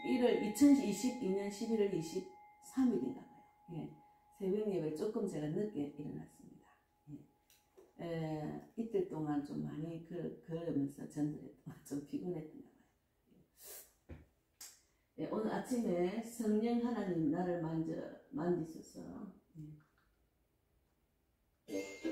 2022년 11월 23일인가 봐요. 예. 새벽 예배 조금 제가 늦게 일어났습니다. 예. 이틀 동안 좀 많이 걸으면서 전들에 좀 피곤했던가 봐요. 예. 오늘 아침에 성령 하나님 나를 만지소서. 예. 예.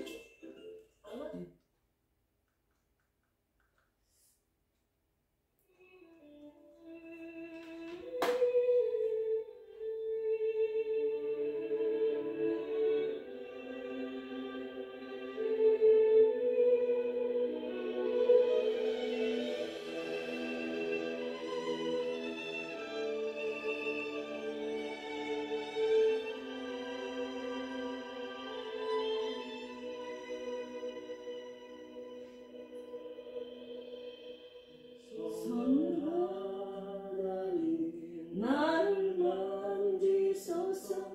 나를 만지소서.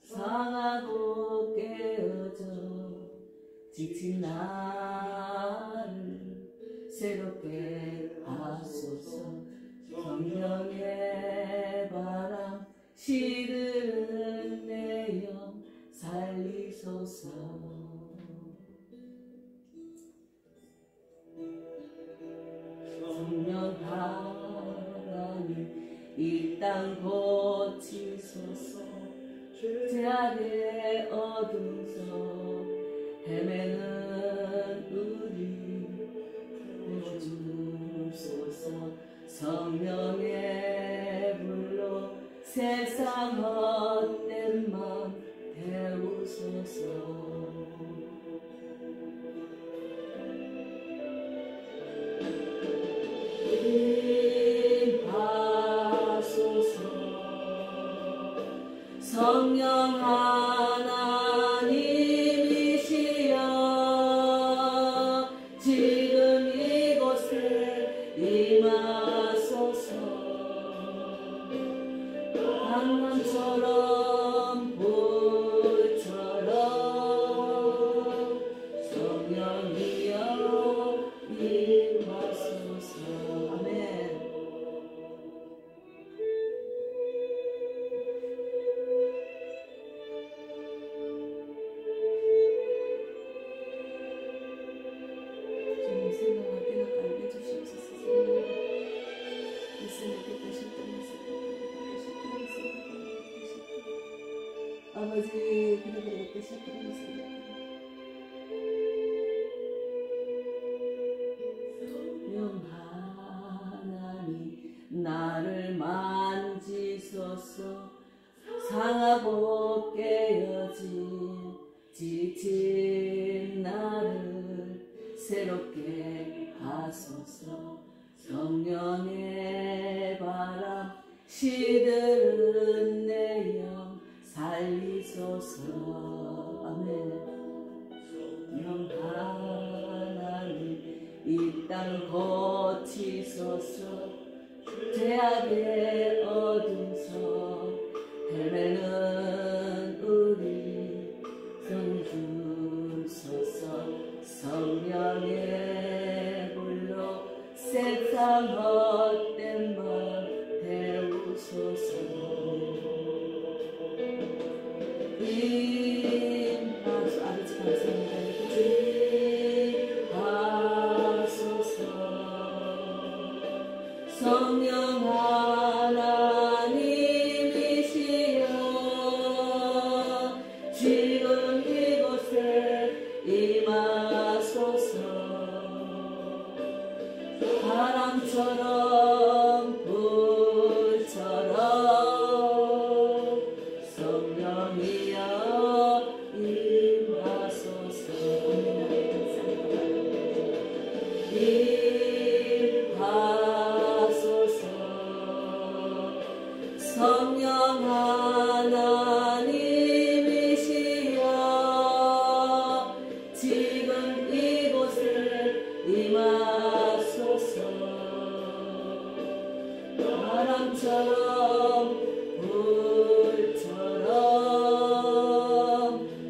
상하고 깨어져 지친 나를 새롭게 하소서. 성령의 바람 시드는 내 영 살리소서. 성령 하나님 이 땅 고치소서. 죄악의 어둠서 헤매는 우리 구주소서. 성령의 불로 세상 헛된 맘 태우소서. 성령 하나님이시여 지금 이곳에 임하소서. 강남처럼 불처럼 성령이여 임하소서. 아멘. 아버지 그들의 뜻이 그리스도입니다. 성령 하나님 나를 만지소서. 상하고 깨어진 지친 나를 새롭게 하소서. 성령의 바람 시드는 내 영 살리소서. 아멘. 영 하나님 이 땅 고치소서. 죄악의 어둠서 헤매는 우리 성주소서. 성령의 불로 세상 헛된 맘 태우소서. 아버지 감사합니다. 하소서. 성령 하나님이시여 지금 이곳에 임하소서. 바람처럼 불처럼 성령이여 임하소서. 임하소서. 성령 하나님이시여 지금 이곳에 임하소서. 바람처럼 불처럼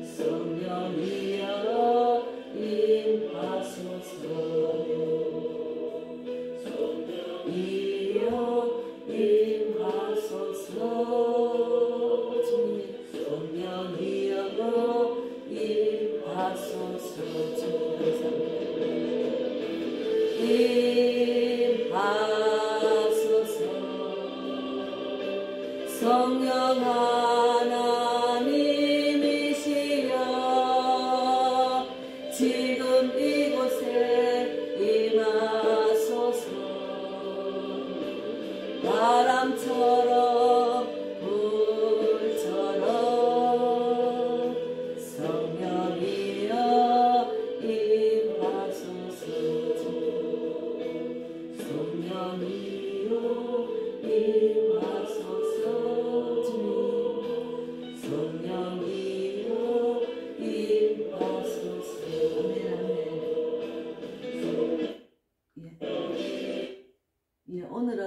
성령이여 임하소서. 성령이여 임하소서. 주님 성령이여 임하소서. 주님 감사합니다. 임하소서. 성령 하나님이시여 지금 이곳에 임하소서. 바람처럼 불처럼 성령이여 임하소서. 성령이여 임하소서. 주님 성령이여 임하소서. 아멘 아멘. 오늘은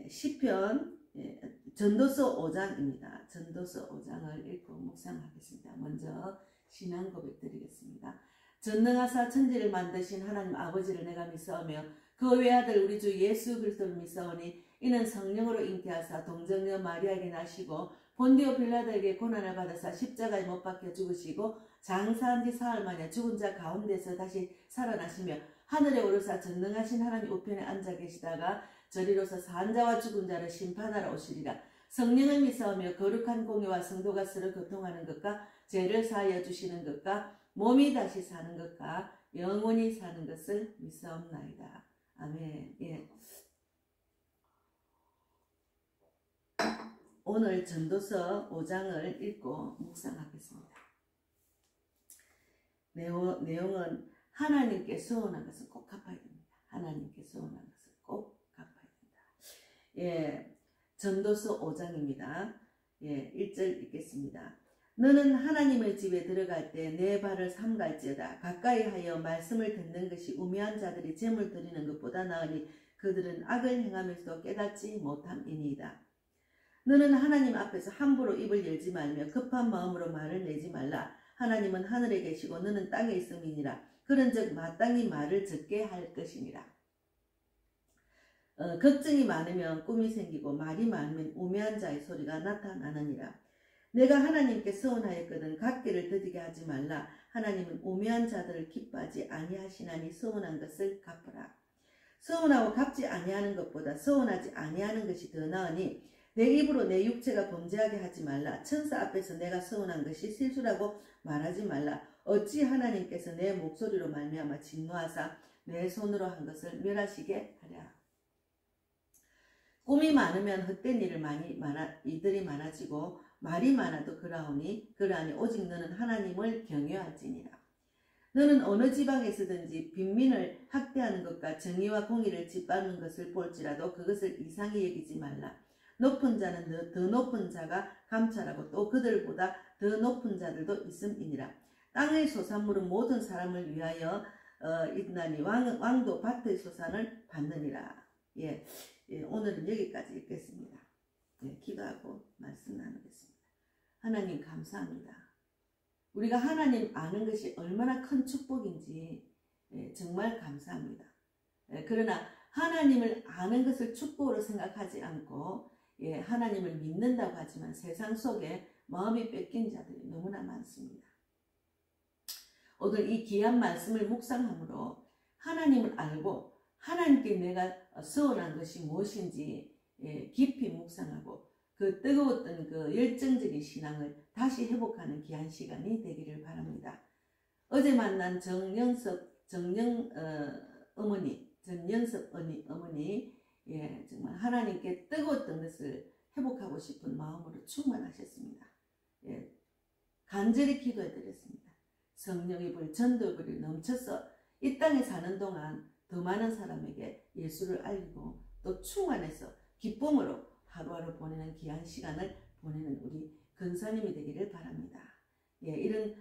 시편 전도서 5장입니다. 전도서 5장을 읽고 묵상하겠습니다. 먼저 신앙 고백 드리겠습니다. 전능하사 천지를 만드신 하나님 아버지를 내가 믿사오며 그 외아들 우리 주 예수 그리스도를 믿사오니 이는 성령으로 잉태하사 동정녀 마리아에게 나시고 본디오 빌라도에게 고난을 받으사 십자가에 못 박혀 죽으시고 장사한 지 사흘 만에 죽은 자 가운데서 다시 살아나시며 하늘에 오르사 전능하신 하나님 우편에 앉아 계시다가 저리로서 산 자와 죽은 자를 심판하러 오시리라. 성령을 믿사오며 거룩한 공의와 성도가 서로 교통하는 것과 죄를 사하여 주시는 것과 몸이 다시 사는 것과 영원히 사는 것을 믿사옵나이다. 아멘. 오늘 전도서 5장을 읽고 묵상하겠습니다. 내용은 하나님께 서원한 것은 꼭 갚아야 됩니다. 하나님께 서원한 것을 꼭 갚아야 됩니다. 전도서 5장입니다. 1절 읽겠습니다. 너는 하나님의 집에 들어갈 때 내 발을 삼갈지어다. 가까이 하여 말씀을 듣는 것이 우매한 자들이 재물 드리는 것보다 나으니 그들은 악을 행하면서도 깨닫지 못함이니이다. 너는 하나님 앞에서 함부로 입을 열지 말며 급한 마음으로 말을 내지 말라. 하나님은 하늘에 계시고 너는 땅에 있음이니라. 그런즉 마땅히 말을 적게 할 것이니라. 걱정이 많으면 꿈이 생기고 말이 많으면 우매한 자의 소리가 나타나느니라. 내가 하나님께 서원하였거든 갚기를 더디게 하지 말라. 하나님은 우매한 자들을 기뻐하지 아니하시나니 서원한 것을 갚으라. 서원하고 갚지 아니하는 것보다 서원하지 아니하는 것이 더 나으니 내 입으로 내 육체가 범죄하게 하지 말라. 천사 앞에서 내가 서원한 것이 실수라고 말하지 말라. 어찌 하나님께서 내 목소리로 말미암아 진노하사 내 손으로 한 것을 멸하시게 하랴. 꿈이 많으면 헛된 이들이 많아지고 말이 많아도 그러하니 오직 너는 하나님을 경외할지니라. 너는 어느 지방에서든지 빈민을 학대하는 것과 정의와 공의를 짓밟는 것을 볼지라도 그것을 이상히 여기지 말라. 높은 자는 더 높은 자가 감찰하고 또 그들보다 더 높은 자들도 있음이니라. 땅의 소산물은 모든 사람을 위하여 있나니 왕도 밭의 소산을 받느니라. 오늘은 여기까지 읽겠습니다. 기도하고 말씀 나누겠습니다. 하나님 감사합니다. 우리가 하나님 아는 것이 얼마나 큰 축복인지 정말 감사합니다. 그러나 하나님을 아는 것을 축복으로 생각하지 않고 하나님을 믿는다고 하지만 세상 속에 마음이 뺏긴 자들이 너무나 많습니다. 오늘 이 귀한 말씀을 묵상함으로 하나님을 알고 하나님께 내가 서원한 것이 무엇인지 깊이 묵상하고 그 뜨거웠던 그 열정적인 신앙을 다시 회복하는 귀한 시간이 되기를 바랍니다. 어제 만난 전영섭 어머니 정말 하나님께 뜨거웠던 것을 회복하고 싶은 마음으로 충만하셨습니다. 간절히 기도해 드렸습니다. 성령의 불, 전도의 불이 넘쳐서 이 땅에 사는 동안 더 많은 사람에게 예수를 알리고 또 충만해서 기쁨으로 하루하루 보내는 귀한 시간을 보내는 우리 근사님이 되기를 바랍니다. 이런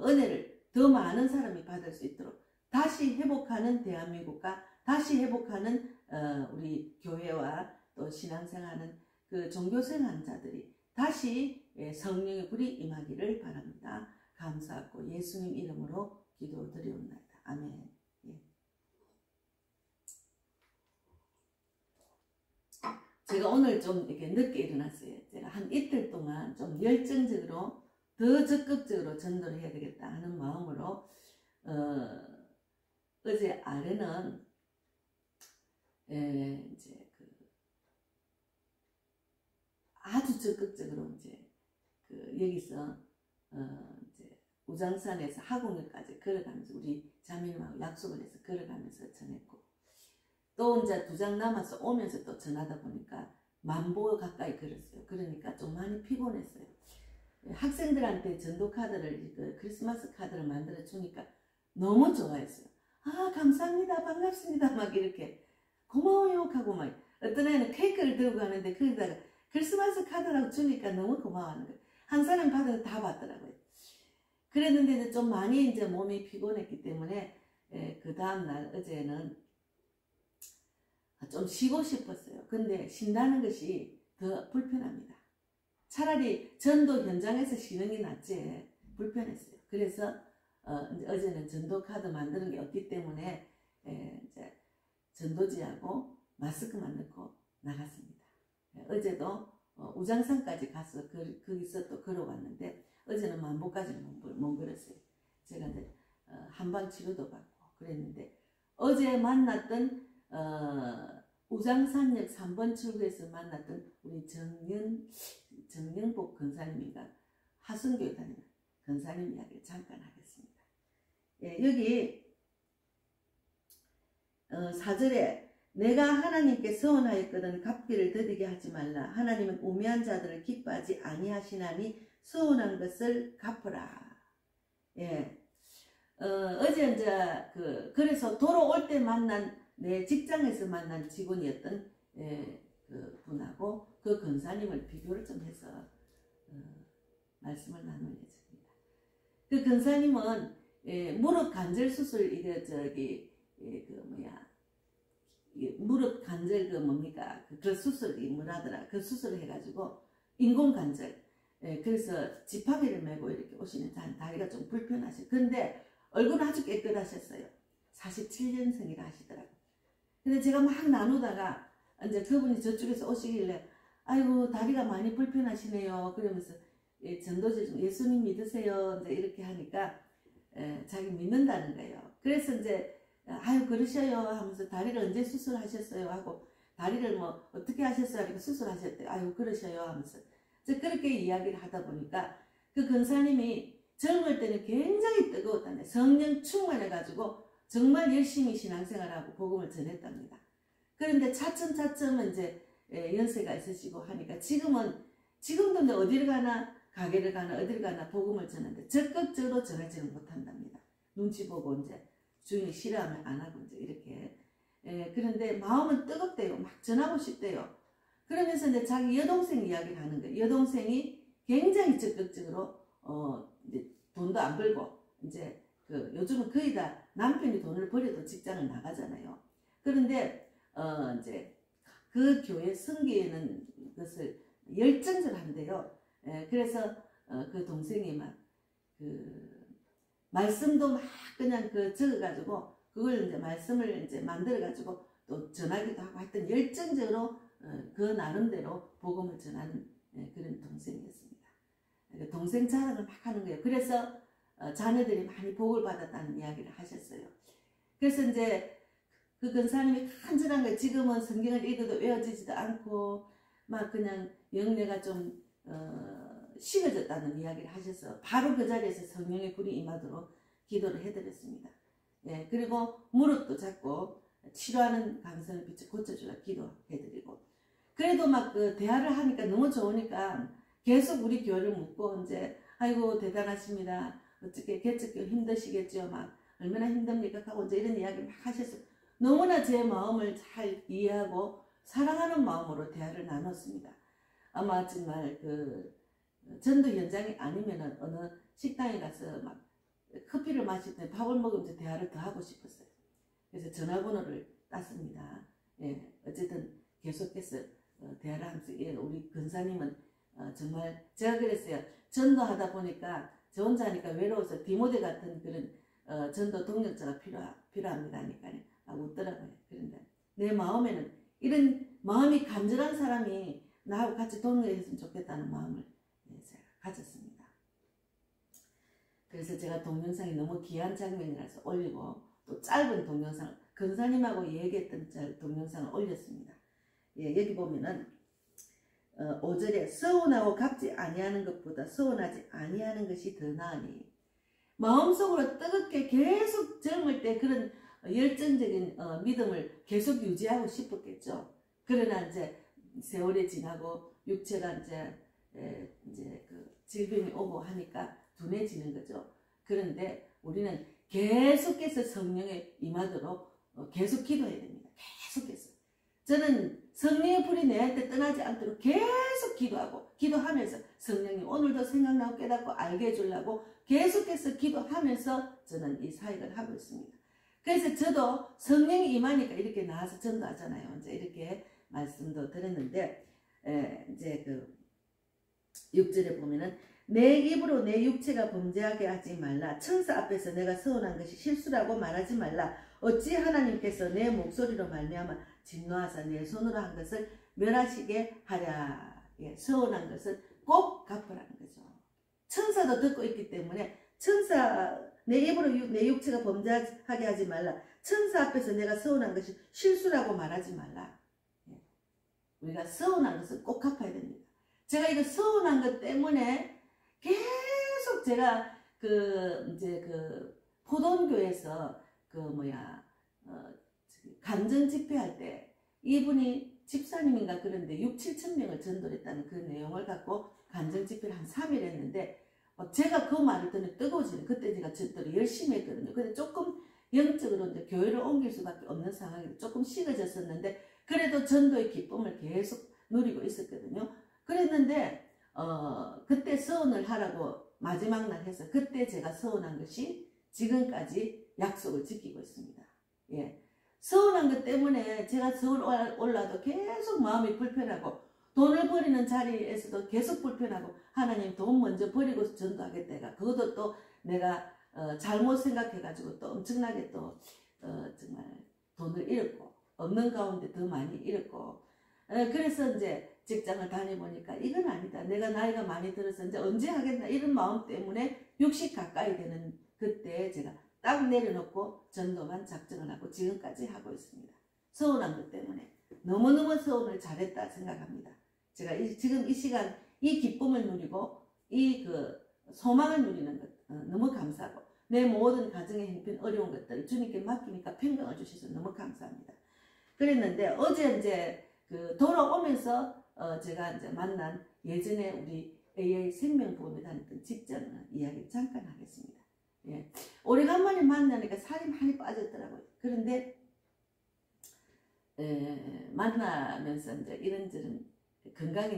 은혜를 더 많은 사람이 받을 수 있도록 다시 회복하는 대한민국과 다시 회복하는 우리 교회와 또 신앙생활하는 그 종교생활하는 자들이 다시 성령의 불이 임하기를 바랍니다. 감사하고 예수님 이름으로 기도드리옵나이다. 아멘. 제가 오늘 좀 이렇게 늦게 일어났어요. 제가 한 이틀 동안 좀 열정적으로 더 적극적으로 전도를 해야 되겠다 하는 마음으로 어제 아래는 이제 아주 적극적으로 이제 여기서 이제 우장산에서 하공역까지 걸어가면서 우리 자매님하고 약속을 해서 걸어가면서 전했고, 또 이제 2장 남아서 오면서 또 전하다 보니까 10,000보 가까이 걸었어요. 그러니까 좀 많이 피곤했어요. 학생들한테 전도 카드를 크리스마스 카드를 만들어 주니까 너무 좋아했어요. 아, 감사합니다, 반갑습니다, 막 이렇게 고마워요 하고, 막 어떤 애는 케이크를 들고 가는데 거기다가 크리스마스 카드라고 주니까 너무 고마워하는 거예요. 한 사람 받아서 다 받더라고요. 그랬는데 좀 많이 이제 몸이 피곤했기 때문에 그 다음날 어제는 좀 쉬고 싶었어요. 근데 쉰다는 것이 더 불편합니다. 차라리 전도 현장에서 쉬는 게 낫지 불편했어요. 그래서 어제는 전도 카드 만드는 게 없기 때문에 이제 전도지하고 마스크만 넣고 나갔습니다. 어제도 우장산까지 가서 거기서 또 걸어왔는데 어제는 10,000보까지 못 걸었어요. 제가 이제 한방 치료도 받고 그랬는데, 어제 만났던 우장산역 3번 출구에서 만났던 우리 정영복 권사님인가 하순교회 다니는 권사님 이야기를 잠깐 하겠습니다. 예, 여기 4절에 내가 하나님께 서원하였거든 갚기를 더디게 하지 말라. 하나님은 우매한 자들을 기뻐하지 아니하시나니 서원한 것을 갚으라. 예. 어제 이제 그래서 돌아올 때 만난 내 직장에서 만난 직원이었던 그 분하고 그 권사님을 비교를 좀 해서 말씀을 나눌 예정입니다. 그 권사님은 무릎 관절 수술 무릎 관절 그 수술이 뭐라더라, 그 수술을 해가지고 인공 관절, 그래서 지팡이를 메고 이렇게 오시는 다리가 좀 불편하시고, 근데 얼굴은 아주 깨끗하셨어요. 47년생이라 하시더라고요. 근데 제가 막 나누다가 이제 그분이 저쪽에서 오시길래 아이고 다리가 많이 불편하시네요 그러면서 전도지 좀 예수님 믿으세요 이제 이렇게 하니까 자기 믿는다는 거예요. 그래서 이제 아유 그러셔요 하면서 다리를 언제 수술하셨어요 하고, 다리를 뭐 어떻게 하셨어요 하니까 수술하셨대요. 아유 그러셔요 하면서 이제 그렇게 이야기를 하다 보니까 그 권사님이 젊을 때는 굉장히 뜨거웠다네. 성령 충만해가지고 정말 열심히 신앙생활하고 복음을 전했답니다. 그런데 차츰차츰 이제 연세가 있으시고 하니까 지금도 이제 어디를 가나 가게를 가나 어디를 가나 복음을 전하는데 적극적으로 전하지는 못한답니다. 눈치 보고 이제 주인이 싫어하면 안 하고 이제 이렇게. 그런데 마음은 뜨겁대요. 막 전하고 싶대요. 그러면서 이제 자기 여동생 이야기를 하는 거예요. 여동생이 굉장히 적극적으로 이제 돈도 안 벌고 이제 요즘은 거의 다 남편이 돈을 벌여도 직장을 나가잖아요. 그런데 이제 그 교회 성기에는 것을 열정적으로 한대요. 그래서 그 동생이 막 말씀도 막 그냥 적어가지고 그걸 이제 말씀을 이제 만들어가지고 또 전하기도 하고 하여튼 열정적으로 그 나름대로 복음을 전하는 그런 동생이었습니다. 동생 자랑을 막 하는 거예요. 그래서 자녀들이 많이 복을 받았다는 이야기를 하셨어요. 그래서 이제 그 권사님이 간절한 거예요. 지금은 성경을 읽어도 외워지지도 않고 막 그냥 영내가 좀 식어졌다는 이야기를 하셔서 바로 그 자리에서 성령의 불이 임하도록 기도를 해드렸습니다. 예, 그리고 무릎도 잡고 치료하는 강선을 빛을 고쳐주라 기도해드리고, 그래도 막 대화를 하니까 너무 좋으니까 계속 우리 교회를 묻고 이제 아이고 대단하십니다. 어떻게 개척교 힘드시겠죠. 막 얼마나 힘듭니까 하고 이제 이런 이야기를 막 하셔서 너무나 제 마음을 잘 이해하고 사랑하는 마음으로 대화를 나눴습니다. 아마 정말 전도 현장이 아니면은 어느 식당에 가서 막 커피를 마실 때 밥을 먹으면서 대화를 더 하고 싶었어요. 그래서 전화번호를 땄습니다. 예, 어쨌든 계속해서 대화를 하면서 우리 권사님은 정말 제가 그랬어요. 전도하다 보니까 저 혼자 하니까 외로워서 디모데 같은 그런 전도 동력자가 필요합니다 하니까 웃더라고요. 그런데 내 마음에는 이런 마음이 간절한 사람이 나하고 같이 동행했으면 좋겠다는 마음을 제가 가졌습니다. 그래서 제가 동영상이 너무 귀한 장면이라서 올리고 또 짧은 동영상을 근사님하고 얘기했던 동영상을 올렸습니다. 예, 여기 보면은 5절에 서운하고 갚지 아니하는 것보다 서운하지 아니하는 것이 더 나으니 마음속으로 뜨겁게 계속 젊을 때 그런 열정적인 믿음을 계속 유지하고 싶었겠죠. 그러나 이제 세월이 지나고 육체가 이제 그 질병이 오고 하니까 둔해지는 거죠. 그런데 우리는 계속해서 성령에 임하도록 계속 기도해야 됩니다. 계속해서. 저는 성령의 불이 내한테 떠나지 않도록 계속 기도하면서 성령이 오늘도 생각나고 깨닫고 알게 해주려고 계속해서 기도하면서 저는 이 사역을 하고 있습니다. 그래서 저도 성령이 임하니까 이렇게 나와서 전도하잖아요. 이제 이렇게 말씀도 드렸는데, 이제 그 6절에 보면은 내 입으로 내 육체가 범죄하게 하지 말라. 천사 앞에서 내가 서운한 것이 실수라고 말하지 말라. 어찌 하나님께서 내 목소리로 말미암아 진노하사 내 손으로 한 것을 멸하시게 하랴. 예, 서운한 것을 꼭 갚으라는 거죠. 천사도 듣고 있기 때문에 내 입으로 내 육체가 범죄하게 하지 말라. 천사 앞에서 내가 서운한 것이 실수라고 말하지 말라. 예, 우리가 서운한 것을 꼭 갚아야 됩니다. 제가 이거 서운한 것 때문에 계속 제가 이제 포돈교에서 간증 집회할 때 이분이 집사님인가 그런데 6,7천 명을 전도를 했다는 그 내용을 갖고 간증 집회를 한 3일 했는데 제가 그 말을 듣는 뜨거워지는 그때 제가 전도를 열심히 했거든요. 근데 조금 영적으로 이제 교회를 옮길 수밖에 없는 상황이 조금 식어졌었는데 그래도 전도의 기쁨을 계속 누리고 있었거든요. 그랬는데 그때 서운을 하라고 마지막 날 해서 그때 제가 서운한 것이 지금까지 약속을 지키고 있습니다. 예. 서운한 것 때문에 제가 서울 올라도 계속 마음이 불편하고 돈을 버리는 자리에서도 계속 불편하고 하나님 돈 먼저 버리고 전도하겠다가 그것도 또 내가 잘못 생각해가지고 또 엄청나게 또 정말 돈을 잃었고 없는 가운데 더 많이 잃었고 그래서 이제 직장을 다녀보니까 이건 아니다. 내가 나이가 많이 들어서 이제 언제 하겠나 이런 마음 때문에 60 가까이 되는 그때 제가 딱 내려놓고 전도만 작정을 하고 지금까지 하고 있습니다. 서운한 것 때문에 너무너무 서운을 잘했다 생각합니다. 제가 지금 이 시간 이 기쁨을 누리고 이 소망을 누리는 것 너무 감사하고 내 모든 가정의 형편 어려운 것들을 주님께 맡기니까 평강을 주셔서 너무 감사합니다. 그랬는데 어제 이제 돌아오면서 제가 이제 만난 예전에 우리 AA 생명보험에 다녔던 직장 이야기 잠깐 하겠습니다. 예. 오래간만에 만나니까 살이 많이 빠졌더라고요. 그런데 만나면서 이제 이런저런 건강이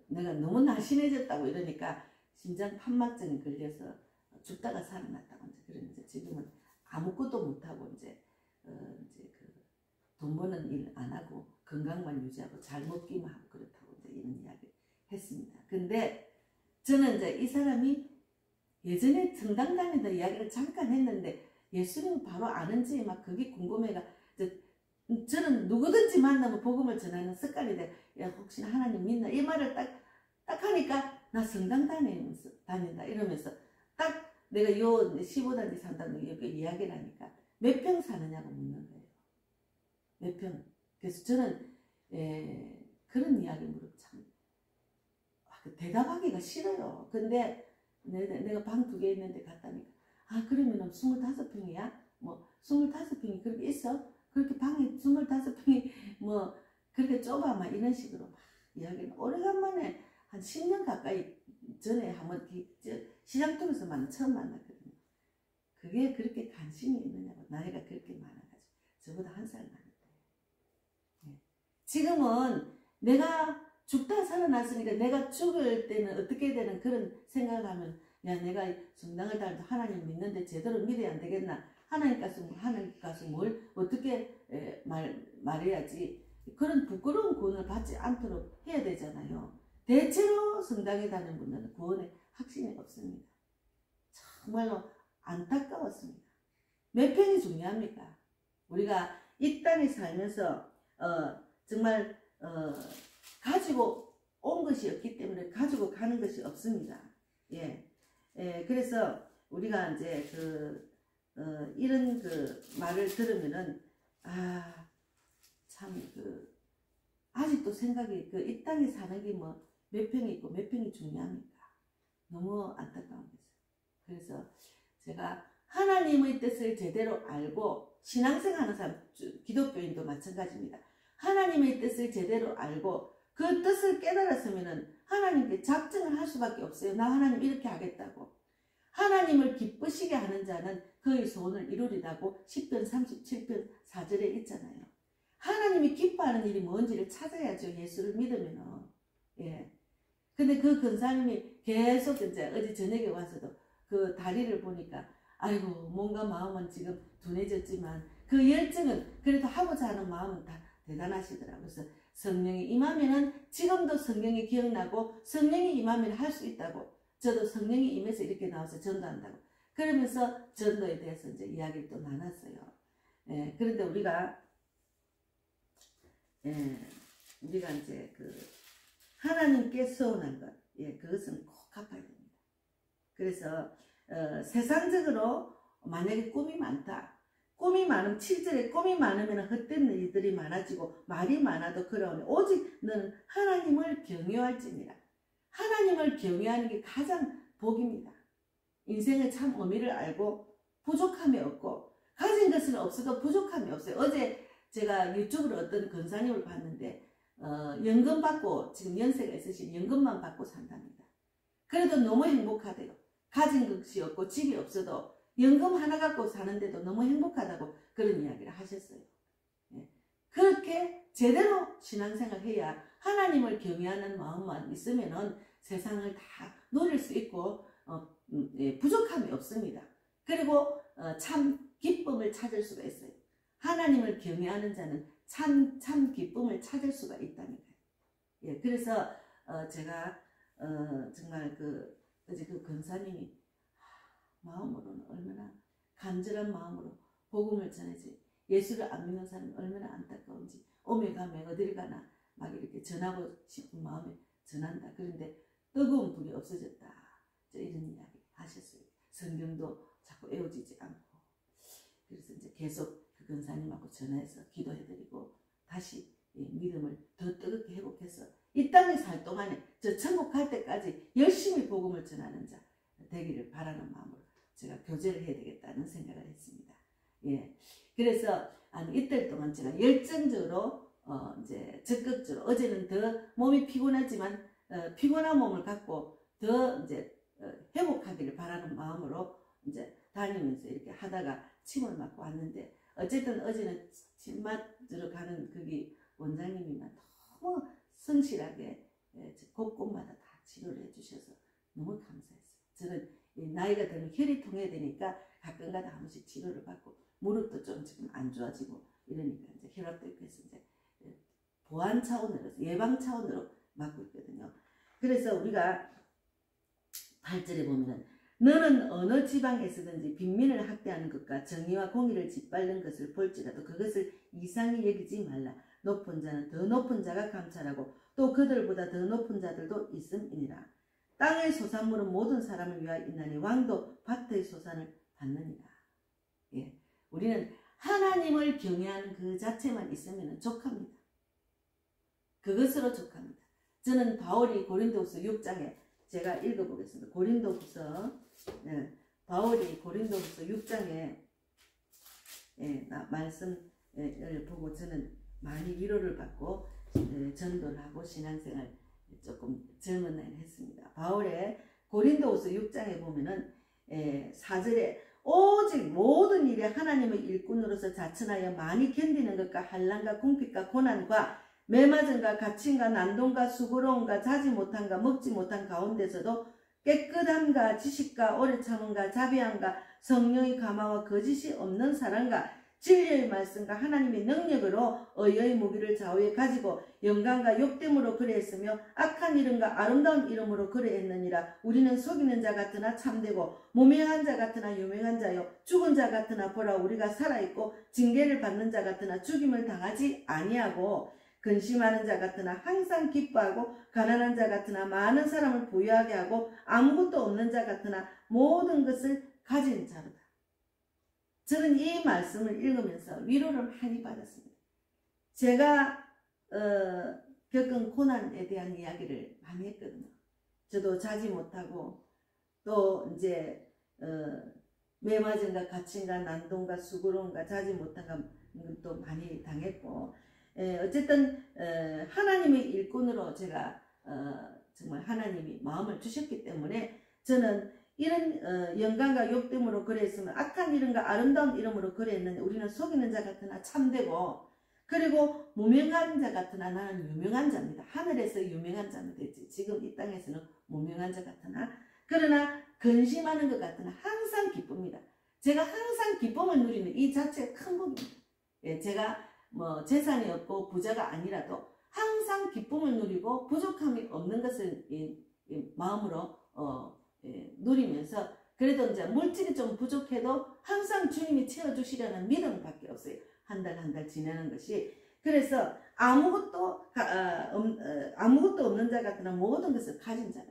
내가 너무 날씬해졌다고 이러니까 심장 판막증이 걸려서 죽다가 살아났다고 이제 그러면서 지금은 아무것도 못하고 이제 돈 버는 일 안 하고 건강만 유지하고 잘 먹기만 하고 그렇다고 이제 이런 이야기 했습니다. 근데 저는 이제 이 사람이 예전에 성당 다니다 이야기를 잠깐 했는데 예수님을 바로 아는지 막 그게 궁금해가 저는 누구든지 만나면 복음을 전하는 습관이 돼. 야 혹시 하나님 믿나? 이 말을 딱 하니까 나 성당 다닌다 이러면서 딱 내가 요 15단지 산다고 이야기를 하니까 몇 평 사느냐고 묻는 거예요. 몇 평. 그래서 저는 그런 이야기 물으면 참 대답하기가 싫어요. 근데 내가 방 2개 있는데 갔다니까 그러면 25평이야? 뭐 25평이 그렇게 있어? 그렇게 방이 25평이 뭐 그렇게 좁아? 막 이런 식으로 막 이야기는 오래간만에 한 10년 가까이 전에 한번 시장통에서 처음 만났거든요. 그게 그렇게 관심이 있느냐고 나이가 그렇게 많아가지고 저보다 1살 많은데 지금은 내가 죽다 살아났으니까 내가 죽을 때는 어떻게 되는 그런 생각을 하면 야 내가 성당을 다녀도 하나님 믿는데 제대로 믿어야 안 되겠나 하나님 가서 뭘 어떻게 말해야지 그런 부끄러운 구원을 받지 않도록 해야 되잖아요. 대체로 성당에 다니는 분들은 구원에 확신이 없습니다. 정말로 안타까웠습니다. 몇 평이 중요합니까? 우리가 이 땅에 살면서 정말 가지고 온 것이 없기 때문에 가지고 가는 것이 없습니다. 예, 그래서 우리가 이제 이런 말을 들으면은 참 아직도 생각이 이 땅에 사는 게 뭐 몇 평이 있고 몇 평이 중요합니까? 너무 안타까운 거죠. 그래서 제가 하나님의 뜻을 제대로 알고 신앙생활하는 사람, 기독교인도 마찬가지입니다. 하나님의 뜻을 제대로 알고 그 뜻을 깨달았으면은 하나님께 작정을 할 수밖에 없어요. 나 하나님 이렇게 하겠다고. 하나님을 기쁘시게 하는 자는 그의 소원을 이루리라고 10편 37편 4절에 있잖아요. 하나님이 기뻐하는 일이 뭔지를 찾아야죠. 예수를 믿으면은. 예. 근데 그 근사님이 계속 이제 어제 저녁에 와서도 그 다리를 보니까 아이고 뭔가 마음은 지금 둔해졌지만 그 열정은 그래도 하고자 하는 마음은 다 대단하시더라고요. 그래서 성령이 임하면은 지금도 성령이 기억나고 성령이 임하면 할 수 있다고. 저도 성령이 임해서 이렇게 나와서 전도한다고. 그러면서 전도에 대해서 이제 이야기를 또 나눴어요. 예, 그런데 우리가 이제 하나님께 서운한 것, 그것은 꼭 갚아야 됩니다. 그래서 세상적으로 만약에 꿈이 많다. 꿈이 많으면 7절에 꿈이 많으면 헛된 일들이 많아지고 말이 많아도 그러오니 오직 너는 하나님을 경외할지니라. 하나님을 경외하는 게 가장 복입니다. 인생의 참 의미를 알고 부족함이 없고 가진 것은 없어도 부족함이 없어요. 어제 제가 유튜브로 어떤 권사님을 봤는데 연금 받고 지금 연세가 있으신 연금만 받고 산답니다. 그래도 너무 행복하대요. 가진 것이 없고 집이 없어도 연금 하나 갖고 사는데도 너무 행복하다고 그런 이야기를 하셨어요. 예. 그렇게 제대로 신앙생활을 해야 하나님을 경외하는 마음만 있으면은 세상을 다 누릴 수 있고 부족함이 없습니다. 그리고 참 기쁨을 찾을 수가 있어요. 하나님을 경외하는 자는 참 기쁨을 찾을 수가 있다니까요. 예, 그래서 제가 정말 어제 그 권사님이 마음으로는 얼마나 간절한 마음으로 복음을 전하지. 예수를 안 믿는 사람이 얼마나 안타까운지 오며 가며 어딜 가나 막 이렇게 전하고 싶은 마음에 전한다. 그런데 뜨거운 불이 없어졌다. 이런 이야기 하셨어요. 성경도 자꾸 외워지지 않고. 그래서 이제 계속 그 권사님하고 전화해서 기도해드리고 다시 믿음을 더 뜨겁게 회복해서 이 땅에 살 동안에 저 천국 갈 때까지 열심히 복음을 전하는 자 되기를 바라는 마음으로 제가 교제를 해야 되겠다는 생각을 했습니다. 예. 그래서 이틀 동안 제가 열정적으로 이제 적극적으로 어제는 더 몸이 피곤하지만 피곤한 몸을 갖고 더 이제 회복하기를 바라는 마음으로 이제 다니면서 이렇게 하다가 침을 맞고 왔는데 어쨌든 어제는 침 맞으러 가는 거기 원장님이만 너무 성실하게 곳곳마다 다 치료를 해주셔서 너무 감사했어요. 저는 나이가 들면 혈이 통해야 되니까 가끔가다 한 번씩 치료를 받고 무릎도 좀 지금 안 좋아지고 이러니까 이제 혈압도 있고 해서 이제 보안 차원으로 예방 차원으로 맡고 있거든요. 그래서 우리가 8절에 보면은 너는 어느 지방에서든지 빈민을 학대하는 것과 정의와 공의를 짓밟는 것을 볼지라도 그것을 이상히 여기지 말라. 높은 자는 더 높은 자가 감찰하고 또 그들보다 더 높은 자들도 있음이니라. 땅의 소산물은 모든 사람을 위하여 있나니 왕도 밭의 소산을 받느니라. 예, 우리는 하나님을 경외하는 그 자체만 있으면 족합니다. 그것으로 족합니다. 저는 바울이 고린도후서 6장에 제가 읽어보겠습니다. 바울이 고린도후서 6장에 말씀을 보고 저는 많이 위로를 받고 전도를 하고 신앙생활 조금 젊은 나이에 했습니다. 바울의 고린도후서 6장에 보면은 4절에 오직 모든 일에 하나님의 일꾼으로서 자천하여 많이 견디는 것과 환난과 궁핍과 고난과 매맞음과 갇힘과 난동과 수고로움과 자지 못함과 먹지 못한 가운데서도 깨끗함과 지식과 오래 참음과 자비함과 성령의 감화와 거짓이 없는 사랑과 진리의 말씀과 하나님의 능력으로 의의 무기를 좌우에 가지고 영광과 욕됨으로 그래했으며 악한 이름과 아름다운 이름으로 그래했느니라. 우리는 속이는 자 같으나 참되고 무명한 자 같으나 유명한 자요 죽은 자 같으나 보라 우리가 살아있고 징계를 받는 자 같으나 죽임을 당하지 아니하고 근심하는 자 같으나 항상 기뻐하고 가난한 자 같으나 많은 사람을 부유하게 하고 아무것도 없는 자 같으나 모든 것을 가진 자로다. 저는 이 말씀을 읽으면서 위로를 많이 받았습니다. 제가 겪은 고난에 대한 이야기를 많이 했거든요. 저도 자지 못하고 또 이제 매맞음과 갇힘과 난동과 수고로움과 자지 못한 것도 많이 당했고, 어쨌든 하나님의 일꾼으로 제가 정말 하나님이 마음을 주셨기 때문에 저는 이런 영광과 욕됨으로 그랬으면 악한 이름과 아름다운 이름으로 그랬는데 우리는 속이는 자 같으나 참되고, 그리고 무명한 자 같으나 나는 유명한 자입니다. 하늘에서 유명한 자는 되지 지금 이 땅에서는 무명한 자 같으나, 그러나 근심하는 것 같으나 항상 기쁩니다. 제가 항상 기쁨을 누리는 이 자체가 큰 복입니다. 예, 제가 뭐 재산이 없고 부자가 아니라도 항상 기쁨을 누리고 부족함이 없는 것을 마음으로 누리면서, 그래도 이제 물질이 좀 부족해도 항상 주님이 채워주시려는 믿음밖에 없어요. 한 달 한 달 지내는 것이. 그래서 아무것도 없는 자 같으나 모든 것을 가진 자다.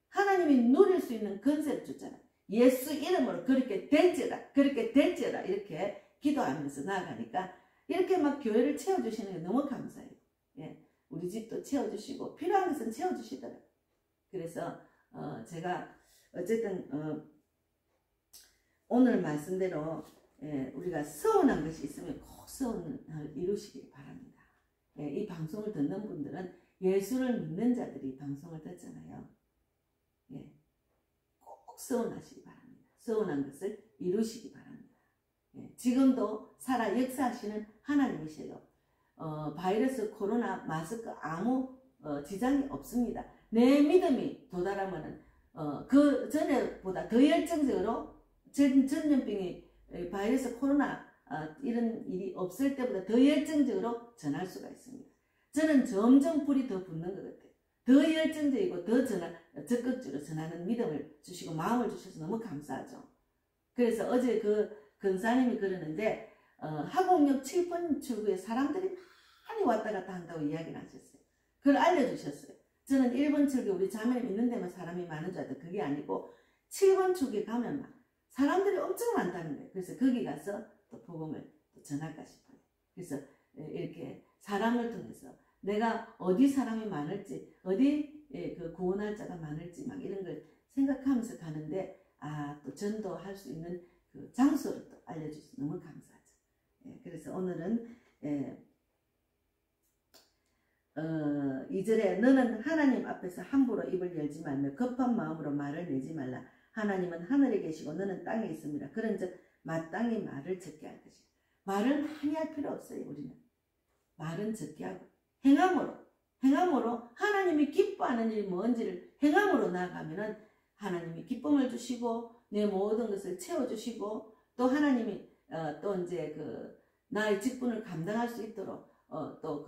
하나님이 누릴 수 있는 권세를 줬잖아요. 예수 이름으로 그렇게 될지어다, 그렇게 될지어다, 이렇게 기도하면서 나아가니까 이렇게 막 교회를 채워주시는 게 너무 감사해요. 예, 우리 집도 채워주시고 필요한 것은 채워주시더라고요. 그래서 제가 어쨌든 오늘 말씀대로 우리가 서운한 것이 있으면 꼭 서운을 이루시길 바랍니다. 예, 이 방송을 듣는 분들은 예수를 믿는 자들이 방송을 듣잖아요. 예, 꼭 서운하시기 바랍니다. 서운한 것을 이루시기 바랍니다. 예, 지금도 살아 역사하시는 하나님이세요. 바이러스, 코로나, 마스크 아무 지장이 없습니다. 내 믿음이 도달하면은 그 전에보다 더 열정적으로 전염병이 바이러스, 코로나 이런 일이 없을 때보다 더 열정적으로 전할 수가 있습니다. 저는 점점 불이 더 붙는 것 같아요. 더 열정적이고 더 적극적으로 전하는 믿음을 주시고 마음을 주셔서 너무 감사하죠. 그래서 어제 그 근사님이 그러는데 하곡역 7번 출구에 사람들이 많이 왔다 갔다 한다고 이야기를 하셨어요. 그걸 알려주셨어요. 저는 1번 출구에 우리 자매님 있는 데만 사람이 많은 줄 알았는데 그게 아니고 7번 출구에 가면 막 사람들이 엄청 많다는 거예요. 그래서 거기 가서 또 복음을 또 전할까 싶어요. 그래서 이렇게 사람을 통해서 내가 어디 사람이 많을지, 어디 그 구원할 자가 많을지 막 이런 걸 생각하면서 가는데, 또 전도할 수 있는 그 장소를 또 알려주셔서 너무 감사하죠. 그래서 오늘은 2절에 너는 하나님 앞에서 함부로 입을 열지 말며 급한 마음으로 말을 내지 말라. 하나님은 하늘에 계시고 너는 땅에 있습니다. 그런즉 마땅히 말을 적게 할 것이다. 말을 많이 할 필요 없어요. 우리는 말은 적게 하고 행함으로 하나님이 기뻐하는 일이 뭔지를 행함으로 나아가면은 하나님이 기쁨을 주시고 내 모든 것을 채워주시고, 또 하나님이 또 이제 그 나의 직분을 감당할 수 있도록 또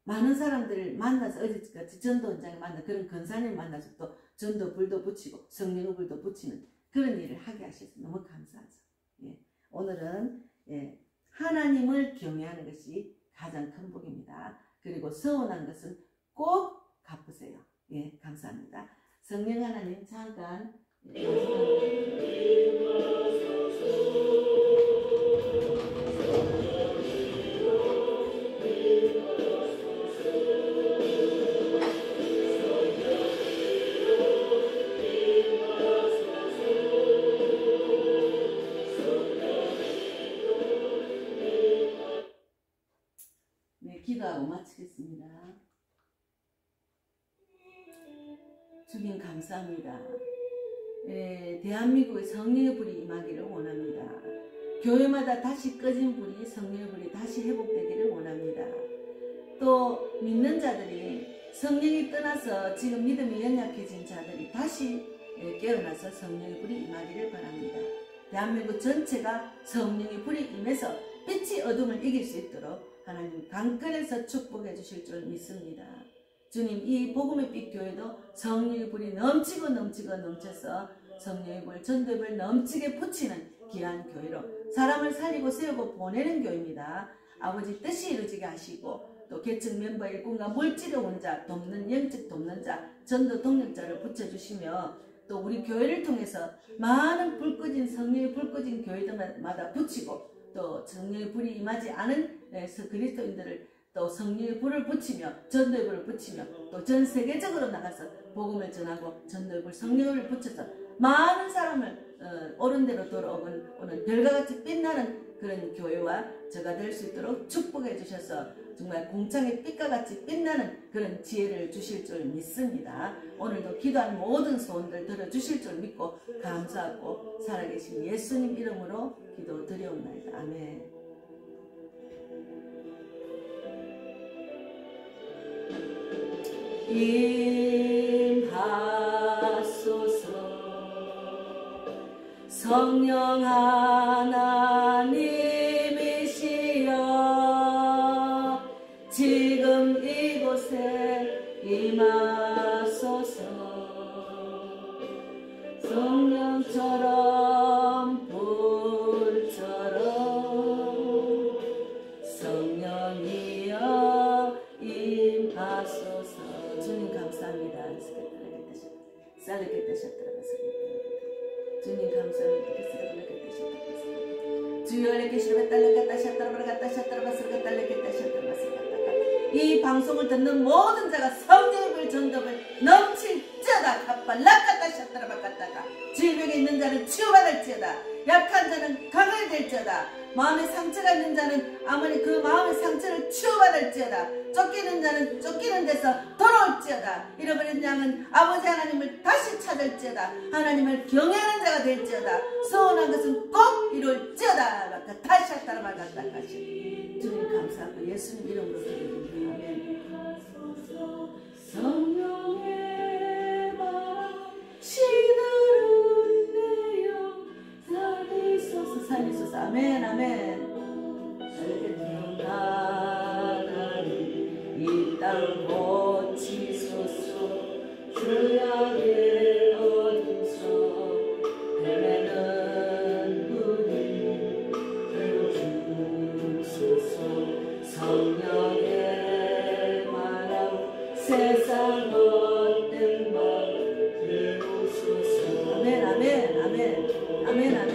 많은 사람들을 만나서, 어제같이 전도 현장에 만나 그런 권사님 만나서 또 전도 불도 붙이고 성령의 불도 붙이는 그런 일을 하게 하셔서 너무 감사하죠. 예, 오늘은 하나님을 경외하는 것이 가장 큰 복입니다. 그리고 서운한 것은 꼭 갚으세요. 예, 감사합니다. 성령 하나님 잠깐 기도하고 마치겠습니다. 주님 감사합니다. 대한민국의 성령의 불이 임하기를 원합니다. 교회마다 다시 꺼진 불이, 성령의 불이 다시 회복되기를 원합니다. 또 믿는 자들이 성령이 떠나서 지금 믿음이 연약해진 자들이 다시 깨어나서 성령의 불이 임하기를 바랍니다. 대한민국 전체가 성령의 불이 임해서 빛이 어둠을 이길 수 있도록 하나님 강건해서 축복해 주실 줄 믿습니다. 주님, 이 복음의 빛 교회도 성령의 불이 넘쳐서 성령의 불, 전도의 불 넘치게 붙이는 귀한 교회로 사람을 살리고 세우고 보내는 교회입니다. 아버지 뜻이 이루어지게 하시고 또 계층 멤버 일꾼과 물질의 자 돕는 영적 돕는 자 전도 동력자를 붙여주시며 또 우리 교회를 통해서 많은 불 꺼진 성령의 불 꺼진 교회들마다 붙이고 또 성령의 불이 임하지 않은 그리스도인들을 또 성령의 불을 붙이며 전도의 불을 붙이며 또 전 세계적으로 나가서 복음을 전하고 전도의 불 성령의 불을 붙여서 많은 사람을 옳은 대로 돌아오는 별과 같이 빛나는 그런 교회와 저가 될 수 있도록 축복해 주셔서 정말 공창의 빛과 같이 빛나는 그런 지혜를 주실 줄 믿습니다. 오늘도 기도한 모든 소원들 들어주실 줄 믿고 감사하고 살아계신 예수님 이름으로 기도 드리옵나이다. 아멘. 임하소서 성령 하나님이시여 지금 이곳에 임하소서 성령처럼 불처럼 성령이여 임하소서. 주님 감사합니다. 주님 감사합니다. 이 방송을 듣는 모든 자가 성령의 전dob을 넘칠지어다. 질병이 있는 자는 치유받을지어다. 약한 자는 강해질지어다. 마음에 상처가 있는 자는 아무리 그 마음의 상처를 치유받을지어다. 쫓기는 자는 쫓기는 데서 돌아올지어다. 잃어버린 양은 아버지 하나님을 다시 찾을지어다. 하나님을 경외하는 자가 될지어다. 소원한 것은 꼭 이룰지어다. 다시 하다라 말갔다 하시. 주님 감사하고 예수님 이름으로 기도드립니다. 아멘. 성령의 말 시들은 내영 살리소서. 아멘 아멘. 하나님 이 땅 고치소서. 죄악의 어둠서 헤매는 우리 들어주소서. 성령의 말함 세상 못된 말 배우소서. 아멘 아멘 아멘 아멘 아멘.